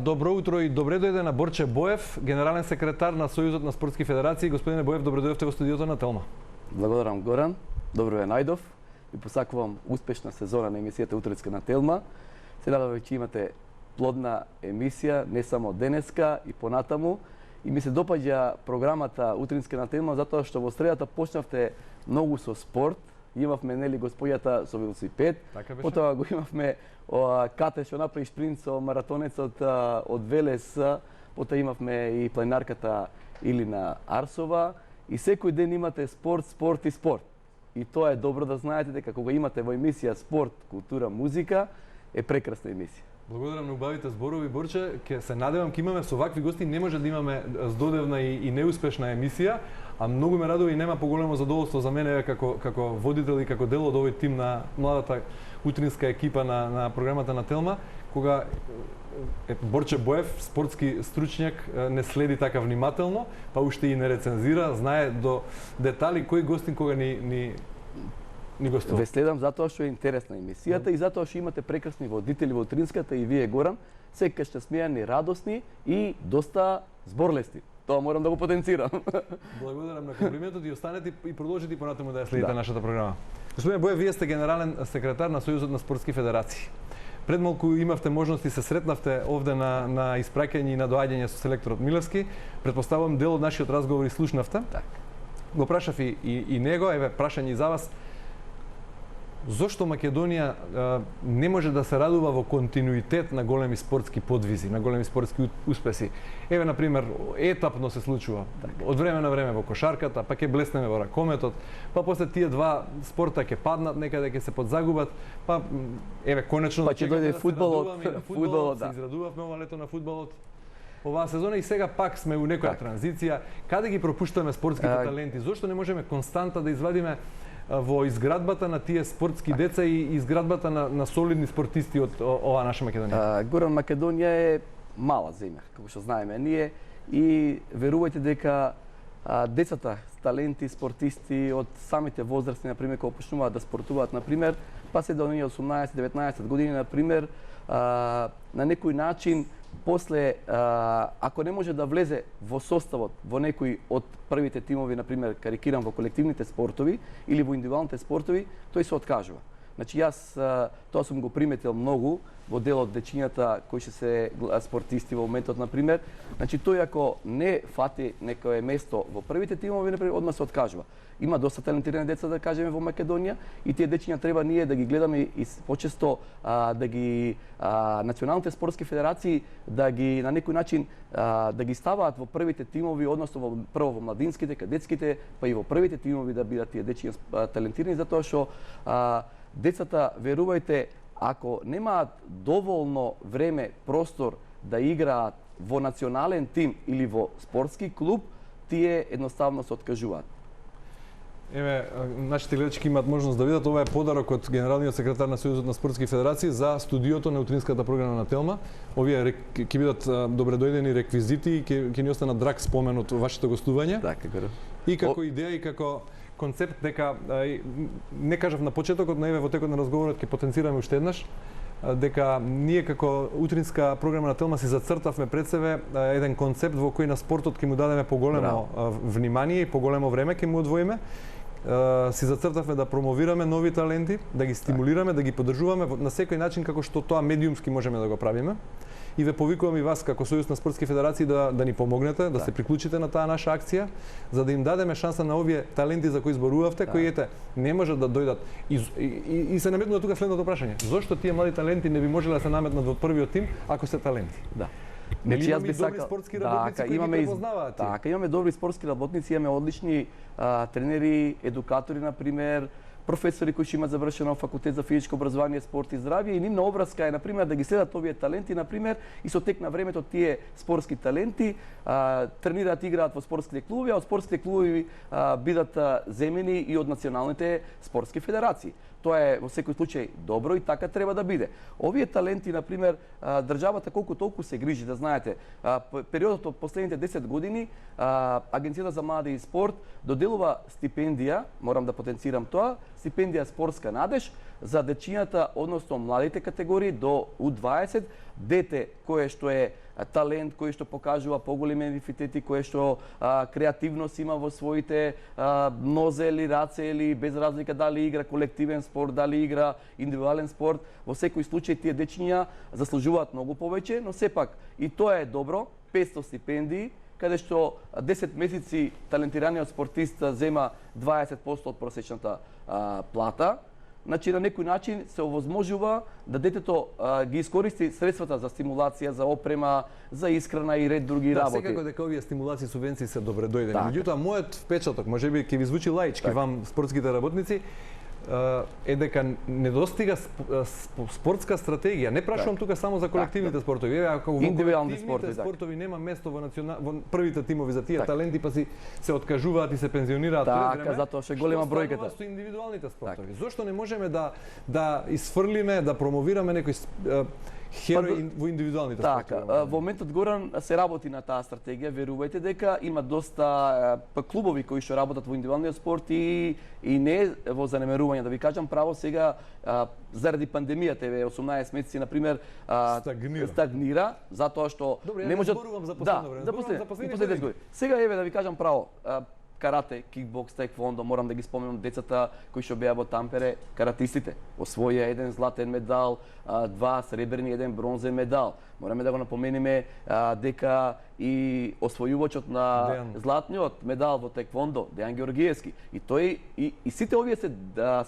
добро утро и добре дојде на Борче Боев, генерален секретар на Сојузот на спортски федерации. Господине Боев, добре дојдовте во студиото на Телма. Благодарам, Горан. Добро ве најдов и посакувам успешна сезона на емисијата Утринска на Телма. Се надевам че имате плодна емисија, не само денеска и понатаму. И ми се допаѓа програмата Утринска на Телма затоа што во средата почнавте многу со спорт. Имавме нели господјата со велосипед, потоа го имавме Кате што направи шпринт со маратонецот од Велес, потоа имавме и планинарката Илина Арсова и секој ден имате спорт, спорт и спорт. И тоа е добро да знаете дека кога имате во емисија спорт, култура, музика е прекрасна емисија. Благодарам на убавите зборови, Борче. Ке се надевам ке имаме со вакви гости, не може да имаме здодевна и неуспешна емисија, а многу ме радува и нема поголемо задоволство за мене како водител и како дел од овој тим на младата утринска екипа на програмата на Телма, кога Борче Боев, спортски стручњак, не следи така внимателно, па уште и не рецензира, знае до детали кој гостин кога ни гостува. Ве следам затоа што е интересна емисијата и затоа што имате прекрасни водители во утринската и вие, Горан, секогаш сте смејани, радосни и доста зборлести. Тоа морам да го потенцирам. Благодарам на комплиментот и останете и продолжите понатаму да ја следите нашата програма. Господине Боев, вие сте генерален секретар на Сојузот на спортски федерации. Пред малку имавте можност и се сретнавте овде на испраќање и на доаѓање со селекторот Милевски. Претпоставувам дел од нашиот разговор и слушнавте. Го прашав и него, еве прашање и за вас. Зошто Македонија не може да се радува во континуитет на големи спортски подвизи, на големи спортски успеси? Еве, например, етапно се случува. Од време на време во кошарката, па ќе блеснеме во ракометот, па после тие два спорта ќе паднат некаде, ќе се подзагубат, па еве конечно па ќе дојде фудбалот, се израдувавме ова лето на фудбалот. Оваа сезона и сега пак сме у некоја транзиција. Каде ги пропуштаме спортските таленти? Зошто не можеме константа да извадиме во изградбата на тие спортски деца и изградбата на солидни спортисти од оваа наша Македонија? Горан, Македонија е мала земја, како што знаеме ние, и верувајте дека децата, таленти, спортисти од самите возрасти, например, кога почнуваат да спортуваат, например, па се до 18-19 години, например, на некој начин после, ако не може да влезе во составот во некој од првите тимови, например, карикирам во колективните спортови или во индивидуалните спортови, тој се откажува. Значи, јас тоа сум го приметил многу во дел од дечињата кои ще се спортисти во моментот, например. Значи, тој ако не фати некое место во првите тимови, например, одма се откажува. Има доста талентирани деца, да кажеме, во Македонија и тие дечиња треба ние да ги гледаме и почесто да ги националните спортски федерации да ги на некој начин да ги ставаат во првите тимови, односно прво во младинските, кадетските, па и во првите тимови да бидат тие дечиња талентирани, затоа што децата, верувајте, ако немаат доволно време, простор да играат во национален тим или во спортски клуб, тие едноставно се откажуваат. Еве, нашите гледачки имаат можност да видат, ова е подарок од генералниот секретар на Сојузот на спортски федерации за студиото на утринската програма на Телма. Овие ќе бидат добредојдени реквизити и ќе ни остана драг спомен од вашето гостување. Така, и како идеја и како концепт, дека не кажав на почетокот, но еве во текот на разговорот ќе потенцираме уште еднаш дека ние како утринска програма на Телма си зацртавме пред себе еден концепт во кој на спортот ќе му дадеме поголемо внимание и поголемо време ќе му одвоиме. Си зацртавме да промовираме нови таленти, да ги стимулираме, да ги поддржуваме на секој начин како што тоа медиумски можеме да го правиме. И ве повикувам и вас како Сојуз на спортски федерации да ни помогнете, да се приклучите на таа наша акција, за да им дадеме шанса на овие таленти за кои зборувавте, кои ете не можат да дојдат. И се наметнува тука следното прашање: зошто тие млади таленти не би можеле да се наметнат во првиот тим ако се таленти? Значи, јас би сакал спортски работници кои ги препознаваат. Така, имаме добри спортски работници, имаме одлични тренери, едукатори, например, професори кои што имаат завршено факултет за физичко образование, спорт и здравје и нивна обврска е, например, да ги следат овие таленти, например, и со тек на времето тие спортски таленти тренираат, играат во спортските клубови, а од спортските клубови бидат земени и од националните спортски федерации. Тоа е во секој случај добро и така треба да биде. Овие таленти, например, државата колку толку се грижи, да знаете, периодот од последните 10 години Агенцијата за млади и спорт доделува стипендија, морам да потенцирам тоа, стипендија спортска надеж за дечињата, односно младите категории до U20, дете кое што е талент, кој што покажува поголеми идентитети, кој што креативност има во своите нозе или раце или без разлика дали игра колективен спорт, дали игра индивидуален спорт, во секој случај тие дечиња заслужуваат многу повеќе, но сепак и тоа е добро, 500 стипендии, каде што 10 месеци талентираниот спортист зема 20% од просечната плата. Значи, на некој начин се овозможува да детето ги искористи средствата за стимулација, за опрема, за исхрана и ред други работи. Секако дека овие стимулации и субвенции се добре дојдени. Така. Меѓутоа, мојот впечаток, можеби ќе ви звучи лаички вам спортските работници, е дека недостига спортска стратегија. Не прашувам тука само за колективните спортови. Ако во индивидуални колективните спортови, спортови нема место во првите тимови за тие таленти, па се откажуваат и се пензионираат пред време. Затоа што е голема бројката. Што со индивидуалните спортови? Зошто не можеме да исфрлиме, да промовираме некој херој во индивидуалните спортови? Така, во моментот Горан се работи на таа стратегија, верувајте дека има доста клубови кои што работат во индивидуалниот спорт и не во занемерување. Да ви кажам право, сега заради пандемијата, 18 месеци на пример стагнира, затоа што не можат. Добре, зборувам за последно време. За последните години. Сега да ви кажам право, карате, кикбокс, таеквондо, морам да ги споменам децата кои што беа во Тампере, каратистите, освоија еден златен медал, 2 сребрени, 1 бронзен медал. Мораме да го напомениме дека и освојувачот на златниот медал во таеквондо, Дејан Георгиевски. И тој и сите овие се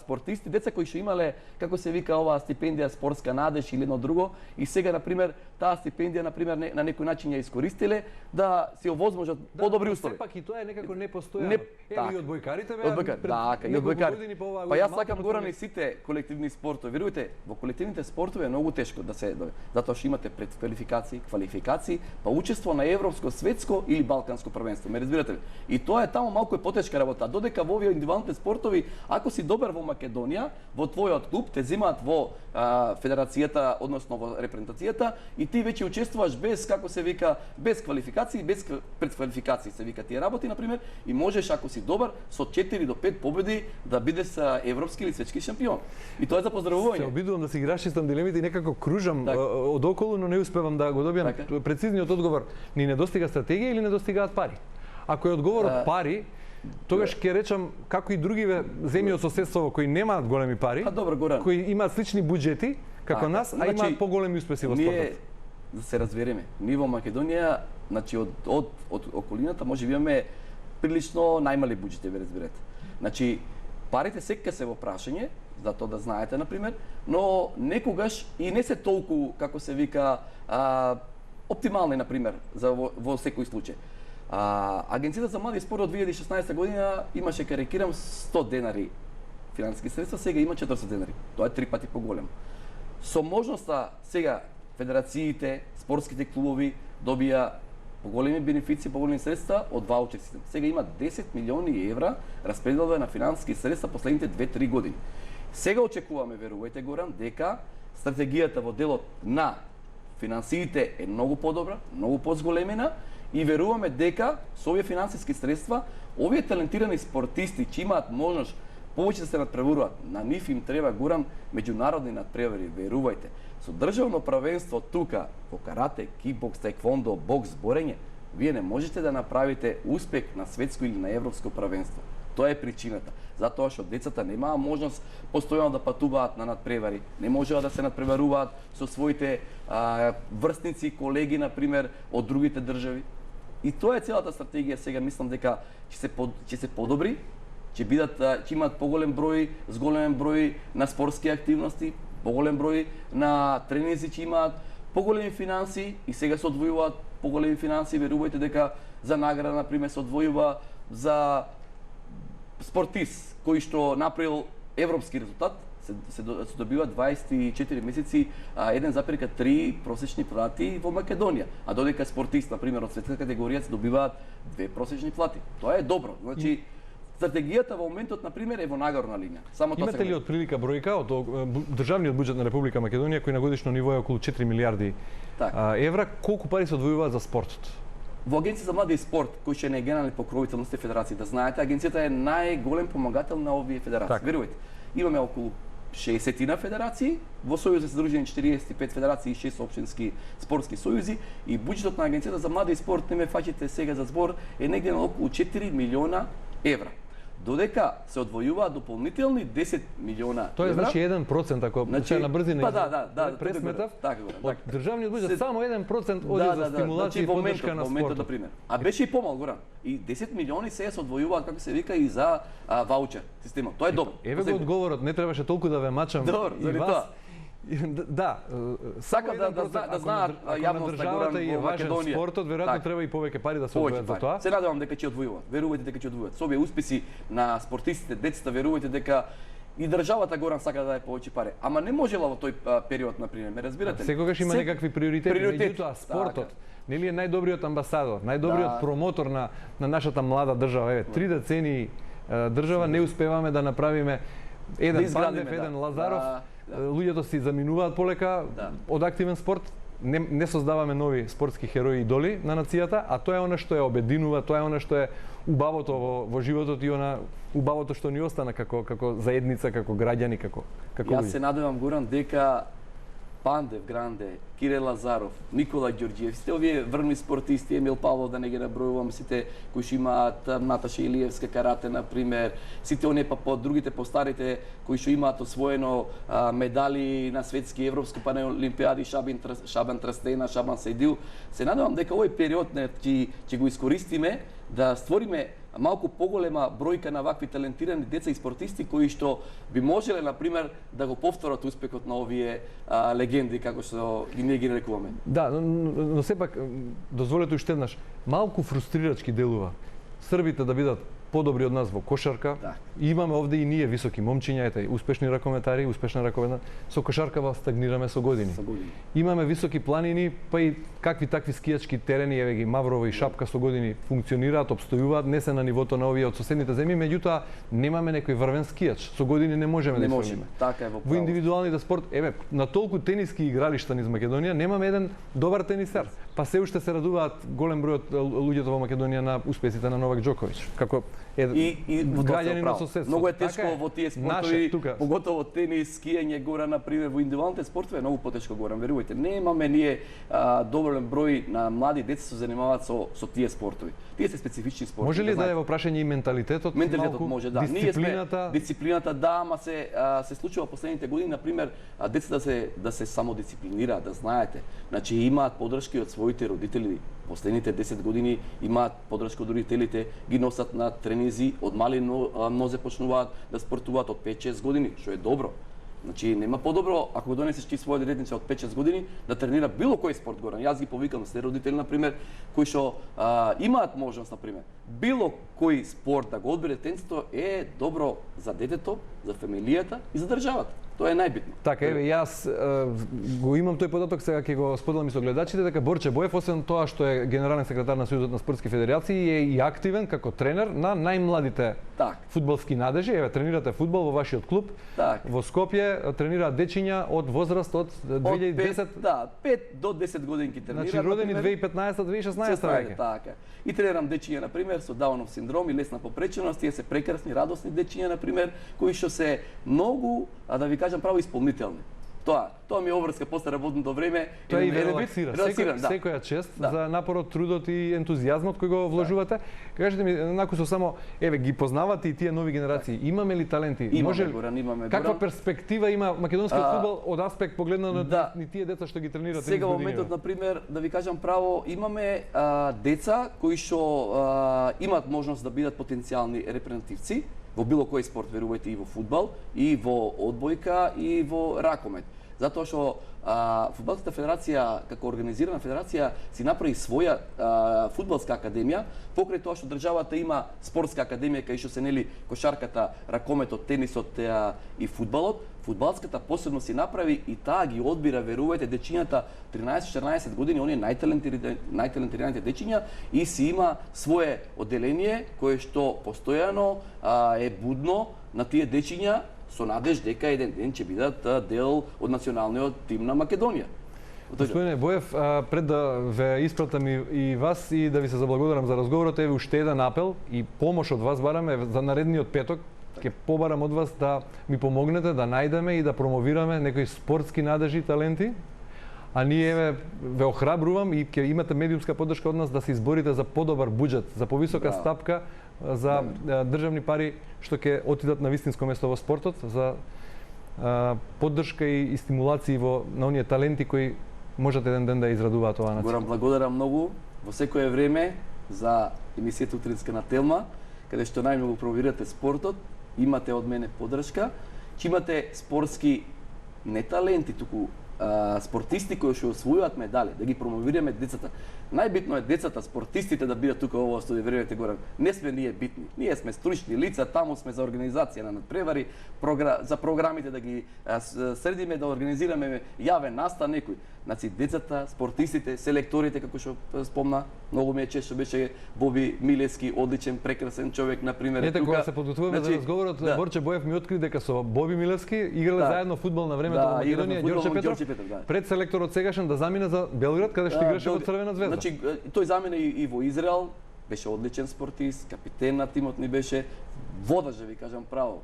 спортисти, деца кои што имале, како се вика оваа стипендија спортска надеж или едно друго, и сега на пример таа стипендија на пример на некој начин ја искористиле да се овозможат подобри услови. Сепак и тоа е некако непостојано. И одбојкарите беа така, и одбојкари. Па јас сакам Горан и сите колективни спортови. Верувате, во колективните спортови е многу тешко да се затоа што имате предквалификации, квалификации, па учество на европско, светско или балканско првенство. Ме разбирате ли? И тоа е таму малку потешка работа. Додека во овие индивидуалните спортови, ако си добар во Македонија, во твојот клуб те земаат во федерацијата, односно во репрезентацијата и ти веќе учествуваш без, како се вика, без квалификации, без предквалификации се вика тие работи на пример и можеш ако си добар со 4 до 5 победи да бидеш европски или светски шампион. И тоа е за поздравување. Се обидувам да си ги расчистам дилемите и некако кружам одоколу, но не успевам да го добијам прецизниот одговор. Ни недостига стратегија или недостигаат пари? Ако е одговорот пари, тогаш ќе речам како и другиве земји од соседство кои немаат големи пари, кои имаат слични буџети како нас, а имаат поголеми успеси во спортот. Ние да се разбереме, ние во Македонија, значи од околината може би имаме прилично најмали буџети, ве разберете. Значи парите секако се во прашање, за тоа да знаете на пример, но некогаш и не се толку како се вика оптимални на пример за во секој случај. Агенцијата за млади спорт од 2016 година имаше, карикирам, 100 денари финансиски средства, сега има 400 денари. Тоа е 3 пати поголемо. Со можноста сега федерациите, спортските клубови добија поголеми бенефиции, поголеми средства од ваучер систем. Сега има 10 милиони евра распределено на финансиски средства последните 2-3 години. Сега очекуваме, верувајте Горан, дека стратегијата во делот на финансиите е многу подобра, многу позголемена и веруваме дека со овие финансиски средства овие талентирани спортисти че имаат можност повеќе да се надпреваруваат, на нив им треба Горан меѓународни надпревари, верувајте. Со државно правенство тука во карате, кикбокс, таеквондо, бокс, борење, вие не можете да направите успех на светско или на европско правенство. Тоа е причината. Затоа што децата немаа можност постојано да патуваат на надпревари, не можеа да се надпреваруваат со своите врсници, колеги, на пример, од другите држави. И тоа е целата стратегија. Сега мислам дека ќе се подобри, ќе имаат поголем број, зголемен број на спортски активности, поголем број на тренинзи ќе имаат, поголеми финанси и сега се одвојуваат поголеми финанси. Верувајте дека за награда, на пример, се одвојува за спортист кој што направил европски резултат, се добива 24 месеци 1,3 просечни плати во Македонија, а додека спортист, на пример, од светска категорија се добиваат 2 просечни плати. Тоа е добро. Значи стратегијата во моментот, на пример, е во нагорна линија. Само тоа. Имате ли отприлика бројка од државниот буџет на Република Македонија кој на годишно ниво е околу 4 милиарди евра, колку пари се одвојуваат за спортот? Во Агенција за млади и спорт, кој што е генерални покровител на сите федерации, да знаете, агенцијата е најголем помагател на овие федерации. Верувајте. Имаме околу 60 федерации, во Сојузот се задружени 45 федерации и 6 општински спортски сојузи и буџетот на Агенцијата за млади и спорт, не ме фаќате сега за збор, е негде на околу 4 милиона евра. Додека се одвојуваат дополнителни 10 милиона Тоа е евра. значи 1%, ако значи, на брзина па да, пресметав, така, од државниот буџет само 1% оди за стимулација и поддршка на спортот. На пример. А беше и помал, Горан. И 10 милиони сега се одвојуваат, како се вика, и за ваучер системот. Тоа е добро. Еве го одговорот, не требаше толку да ве мачам. Добро, и вас. тоа. Да, сака да знаат јавноста, Горан, и во Македонија. Спортот веројатно треба и повеќе пари да се одвојат за тоа. Се надевам дека ќе одвојуваат. Верувајте дека ќе одвојуваат. Со овие успеси на спортистите, децата, верувајте дека и државата, Горан, сака да даде повеќе пари. Ама не можела во тој период, на пример, ме разбирате? Секогаш има некакви приоритети, меѓутоа спортот нели е најдобриот амбасадор, најдобриот промотор на нашата млада држава. Еве, 3 децени држава не успеваме да направиме еден Пандев, еден Лазаров. Луѓето си заминуваат полека од активен спорт, не создаваме нови спортски херои и идоли на нацијата, а тоа е она што ја обединува, тоа е она што е убавото во животот и она убавото што ни остана како заедница, како граѓани, како луѓе. Јас се надевам, Горан, дека Пандев, Гранде, Кире Лазаров, Никола Ѓорѓиев, сите овие врвни спортисти, Емил Павлов, да не ги набројувам, сите кои што имаат Наташа Илиевска карате, на пример, сите оние по другите постарите кои што имаат освоено медали на светски и европски па на олимпијади, Шабан Трстена, Шабан Сајдил. Се надевам дека овој период ќе го искористиме да створиме малку поголема бројка на вакви талентирани деца и спортисти кои што би можеле, на пример, да го повторат успехот на овие легенди, како што ние ги нарекуваме. Да, но сепак, дозволете уште еднаш, малку фрустрирачки делува србите да бидат подобри од нас во кошарка. Да. Имаме овде и ние високи момчиња, ете, успешни ракометари, успешна ракомета. Со кошарка стагнираме со години. Имаме високи планини, па и какви такви скијачки терени, еве ги Маврово и Шапка со години функционираат, обстојуваат, не се на нивото на овие од соседните земји, меѓутоа немаме некој врвен скијач. Со години не можеме да можеме. Така е во Во индивидуалните спорт, еве, на толку тениски игралишта низ Македонија немаме еден добар тенисер. Па се уште се радуваат голем број од луѓето во Македонија на успесите на Новак Џоковиќ. Како и граѓани на соседство. Многу е тешко во тие спортови, поготово тенис, скијање, Горан, на пример, во индивидуалните спортови е многу потешко, Горан, верувајте. Немаме ние доволен број на млади деца се занимаваат со тие спортови. Тие се специфични спортови. Може ли да е во прашање и менталитетот? Менталитетот може, да. Дисциплината? Дисциплината, да, ама се случува последните години, на пример, децата да се самодисциплинираат, да знаете. Значи имаат поддршка од своите родители. Последните 10 години имаат поддршка од родителите, ги носат на тренизи, од мали нозе почнуваат да спортуваат од 5-6 години, што е добро. Значи нема подобро ако го донесеш ти своје детенце од 5-6 години да тренира било кој спорт, Горан. Јас ги повикам се родители, на пример, кои што имаат можност, на пример, било кој спорт да го одбере детенцето е добро за детето, за фамилијата и за државата. Тоа е најбитно. Така, еве, јас го имам тој податок, сега ќе го споделам и со гледачите, дека Борче Боев, освен тоа што е генерален секретар на Сојузот на спортски федерации, е и активен како тренер на најмладите фудбалски надежи. Еве, тренирате фудбал во вашиот клуб. Во Скопје тренираат дечиња од возраст од 2010. Да, 5 до 10 годинки тренираат. Значи родени 2015-2016 веќе. Така. И тренирам дечиња, на пример, со Даунов синдром и лесна попреченост, тие се прекрасни, радосни дечиња, на пример, кои што се многу, да ви кажам, право исполнителни. Тоа ми е обврска после работното време. Тоа и ве релаксира. Секоја чест за напорот, трудот и ентузијазмот кој го вложувате. Кажете ми, накусо само, еве, ги познавате и тие нови генерации. Имаме ли таленти? Имаме, Горан, имаме. Каква перспектива има македонскиот фудбал од аспект погледнато на тие деца што ги тренирате? Сега во моментот, на пример, да ви кажам право, имаме деца кои што имаат можност да бидат потенцијални репрезентативци во било кој спорт, верувајте, и во фудбал, и во одбојка, и во ракомет. Затоа што Фудбалската федерација, како организирана федерација, си направи своја фудбалска академија, покрај тоа што државата има спортска академија кај што се нели кошарката, ракометот, тенисот и фудбалот. Фудбалската посебно си направи и таа ги одбира, верувајте, дечињата 13-14 години, оние најталентираните дечиња, и си има свое одделение кое што постојано е будно на тие дечиња, со надеж дека еден ден ќе бидат дел од националниот тим на Македонија. Господине Боев, пред да ве испратам и вас и да ви се заблагодарам за разговорот, еве уште еден апел и помош од вас бараме за наредниот петок. Ќе побарам од вас да ми помогнете да најдеме и да промовираме некои спортски надежи, таленти, а ние ве охрабрувам и ќе имате медиумска поддршка од нас да се изборите за подобар буџет, за повисока стапка за државни пари што ќе отидат на вистинско место во спортот, за поддршка и стимулации на оние таленти кои можат еден ден да израдуваат оваа нација. Горан, благодарам многу во секое време за емисијата Утринска на Телма, каде што најмногу промовирате спортот, имате од мене поддршка, че имате спортски не таленти, туку спортисти кои што освојуваат медали, да ги промовираме децата. Најбитно е децата, спортистите да бидат тука во оваа студија, верувате Горан. Не сме ние битни. Ние сме стручни лица, таму сме за организација на надпревари, за програмите да ги средиме, да организираме јавен настан некој. Значи децата, спортистите, селекторите, како што спомна, многу ми е чест што беше Боби Милевски, одличен, прекрасен човек, на пример. Ете, кога се подготвуваме за разговорот, Борче Боев ми откри дека со Боби Милевски играле заедно фудбал на времето во Македонија, Ѓорче Петров. Пред селекторот сегашен да замине за Белград, каде што играше во Црвена звезда. Значи тој замине и во Израел, беше одличен спортист, капитен на тимот ни беше, водач, да ви кажам право.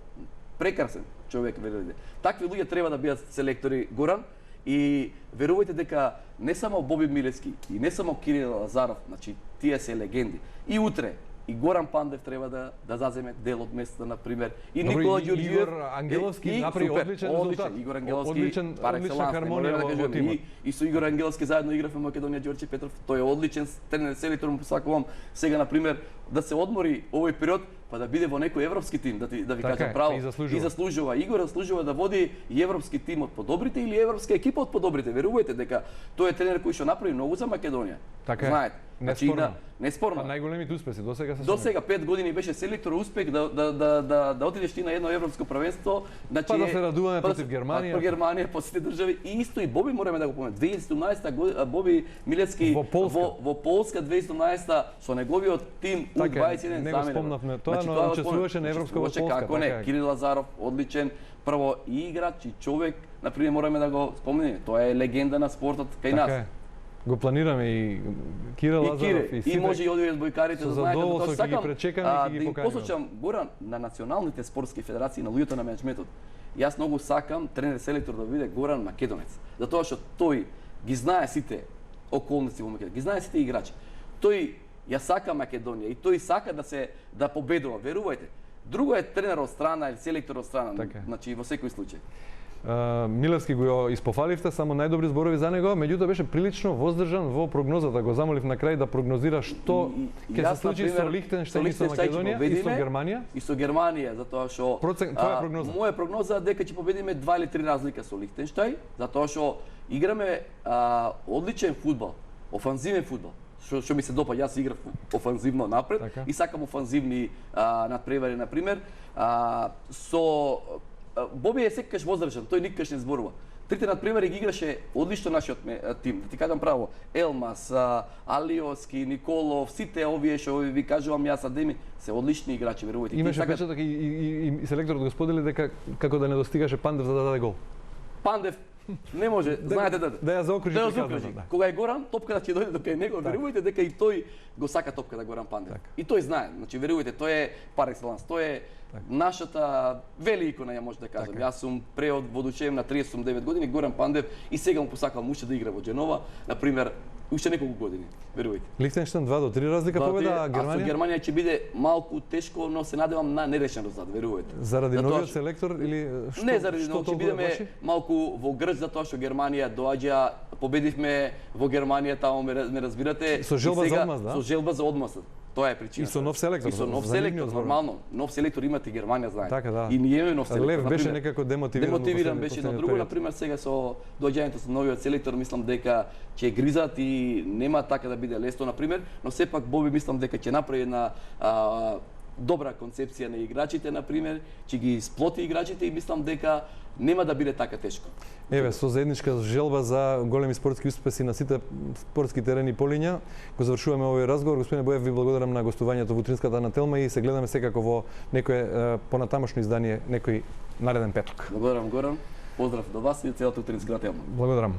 Прекрасен човек, верувате. Такви луѓе треба да бидат селектори, Горан. И верувајте дека не само Боби Милевски и не само Кирил Лазаров, значи тие се легенди. И утре и Горан Пандев треба да заземе дел од место, на пример. И Никола Ѓорѓиев, Игор Ангеловски направи одличен резултат. Игор Ангеловски, одлична хармонија во тимот. И со Игор Ангеловски заедно игравме во Македонија, Ѓорче Петров. Тој е одличен тренер, селектор, му посакувам сега, на пример, да се одмори овој период, па да биде во некој европски тим, да ви кажам право. И заслужува. Игор заслужува да води и европски тим од подобрите или европска екипа од подобрите. Верувајте дека тој е тренер кој што направи многу за Македонија. Знаете. Неспорно. Најголемите успеси до сега се до сега 5 години беше селектор, успех да отидеш ти на едно европско првенство, значи па да се радуваме против Германија. Против Германија, по сите држави, и исто и Боби мораме да го помнеме. 2017 година Боби Милевски во Полска 2017 со неговиот тим U21 замине. Не го спомнавме тоа, но учествуваше на европско во Полска. Како не, Кирил Лазаров одличен, прво и играч и човек, на пример мораме да го спомнеме. Тоа е легенда на спортот кај нас. Го планираме и Кирил Лазаров и сите. И може и овие збојкарите да знаете тоа сакам. Ги пречекаме и ги покажеме. Да посочам, Горан, на националните спортски федерации, на луѓето на менеджментот. Јас многу сакам тренер селектор да биде Горан Македонец, затоа што тој ги знае сите околности во Македонија, ги знае сите играчи. Тој ја сака Македонија и тој сака да победува, верувајте. Друго е тренер од страна или селектор од страна, значи во секој случај. Милевски го испофаливте, само најдобри зборови за него, меѓутоа беше прилично воздржан во прогнозата. Го замолив на крај да прогнозира што ќе се случи со Лихтенштајн и со Македонија и со Германија. И со Германија, затоа што твоја прогноза? Моја прогноза дека ќе победиме 2 или 3 разлика со Лихтенштајн, затоа што играме одличен фудбал, офанзивен фудбал. Што ми се допаѓа, јас играв офанзивно напред и сакам офанзивни надпревари, на пример. Боби е секогаш воздржан, тој никогаш не зборува. Трите надпревари ги играше одлично нашиот тим. Да ти кажам право, Елмас, Алиоски, Николов, сите овие што ви кажувам јас, Адеми, се одлични играчи, верувајте. Имаше печаток и селекторот го сподели дека како да не достигаше Пандев за да даде гол. Пандев не може, знаете да ја заокружи. Кога е Горан, топката ќе дојде до кај него, верувајте дека и тој го сака топката Горан Пандев. И тој знае, значи верувајте, тој е пар екселанс, тој е нашата вели икона, ја може да кажам. Јас сум преодводучен на 39 години, Горан Пандев, и сега му посакам уште да игра во Џенова, на пример, уште неколку години, верувајте. Лихтенштајн 2 до 3 разлика победа, Германија? А со Германија ќе биде малку тешко, но се надевам на нерешен резултат, верувајте. Заради новиот селектор или што? Не заради новиот, ќе бидеме малку во грч затоа што Германија доаѓа, победивме во Германија, таму ме разбирате. Со желба за одмаз, да? Со желба за одмаз. Тоа е причина. И со нов селектор. И со нов селектор, нормално. Нов селектор имате Германија, знаете. Така, да. И ние имаме нов селектор. Лев беше некако демотивиран. Демотивиран беше, но друго, на пример, сега со доаѓањето со новиот селектор, мислам дека ќе гризат и нема така да биде лесно, на пример, но сепак Боби мислам дека ќе направи една добра концепција на играчите, на пример, ќе ги сплоти играчите и мислам дека нема да биде така тешко. Еве, со заедничка желба за големи спортски успеси на сите спортски терени полиња, го завршуваме овој разговор. Господине Боев, ви благодарам на гостувањето во Утринската на Телма и се гледаме секако во некое понатамошно издание некој нареден петок. Благодарам, Горан. Поздрав до вас и целата Утринска на Телма. Благодарам.